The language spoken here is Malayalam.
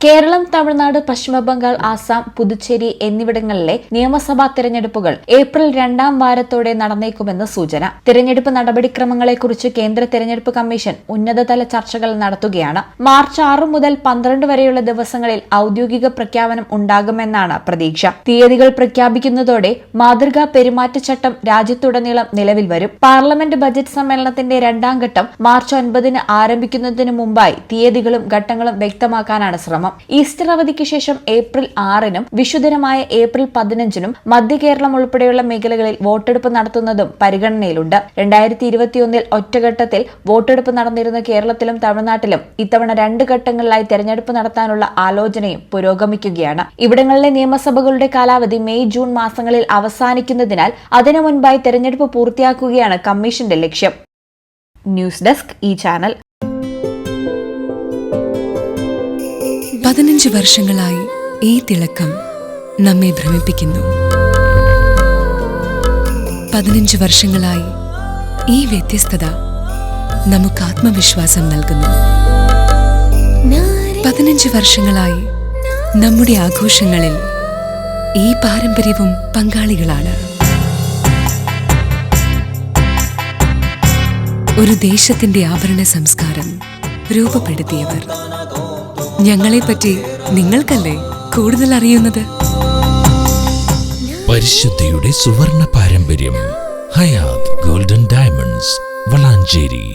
കേരളം, തമിഴ്നാട്, പശ്ചിമബംഗാൾ, ആസാം, പുതുച്ചേരി എന്നിവിടങ്ങളിലെ നിയമസഭാ തെരഞ്ഞെടുപ്പുകൾ ഏപ്രിൽ 2ാം വാരത്തോടെ നടന്നേക്കുമെന്ന് സൂചന. തെരഞ്ഞെടുപ്പ് നടപടിക്രമങ്ങളെക്കുറിച്ച് കേന്ദ്ര തെരഞ്ഞെടുപ്പ് കമ്മീഷൻ ഉന്നതതല ചർച്ചകൾ നടത്തുകയാണ്. മാർച്ച് 6 മുതൽ 12 വരെയുള്ള ദിവസങ്ങളിൽ ഔദ്യോഗിക പ്രഖ്യാപനം ഉണ്ടാകുമെന്നാണ് പ്രതീക്ഷ. തീയതികൾ പ്രഖ്യാപിക്കുന്നതോടെ മാതൃകാ പെരുമാറ്റച്ചട്ടം രാജ്യത്തുടനീളം നിലവിൽ വരും. പാർലമെന്റ് ബജറ്റ് സമ്മേളനത്തിന്റെ 2ാം ഘട്ടം മാർച്ച് 9 ആരംഭിക്കുന്നതിന് മുമ്പായി തീയതികളും ഘട്ടങ്ങളും വ്യക്തമാക്കാനാണ് ശ്രമം. ഈസ്റ്റർ അവധിക്ക് ശേഷം ഏപ്രിൽ 6-നും വിഷുദിനമായ ഏപ്രിൽ 15-നും മധ്യ കേരളം ഉൾപ്പെടെയുള്ള മേഖലകളിൽ വോട്ടെടുപ്പ് നടത്തുന്നതും പരിഗണനയിലുണ്ട്. 2021 ഒറ്റഘട്ടത്തിൽ വോട്ടെടുപ്പ് നടന്നിരുന്ന കേരളത്തിലും തമിഴ്നാട്ടിലും ഇത്തവണ 2 ഘട്ടങ്ങളിലായി തെരഞ്ഞെടുപ്പ് നടത്താനുള്ള ആലോചനയും പുരോഗമിക്കുകയാണ്. ഇവിടങ്ങളിലെ നിയമസഭകളുടെ കാലാവധി മെയ്, ജൂൺ മാസങ്ങളിൽ അവസാനിക്കുന്നതിനാൽ അതിനു മുൻപായി തെരഞ്ഞെടുപ്പ് പൂർത്തിയാക്കുകയാണ് കമ്മീഷന്റെ ലക്ഷ്യം. ന്യൂസ് ഡെസ്ക് ഈ ചാനൽ. 15 വർഷങ്ങളായി ഈ തിളക്കം നമ്മെ ഭ്രമിപ്പിക്കുന്നു. 15 വർഷങ്ങളായി ഈ വ്യത്യസ്തത നമുക്ക് ആത്മവിശ്വാസം നൽകുന്നു. 15 വർഷങ്ങളായി നമ്മുടെ ആഘോഷങ്ങളിൽ ഈ പാരമ്പര്യവും പങ്കാളികളാണ്. ഒരു ദേശത്തിന്റെ ആഭരണ സംസ്കാരം രൂപപ്പെടുത്തിയവർ. ഞങ്ങളെപ്പറ്റി നിങ്ങൾക്കല്ലേ കൂടുതൽ അറിയുന്നത്? പരിശുദ്ധിയുടെ സുവർണ പാരമ്പര്യം. Hayath Golden Diamonds, Valanchery.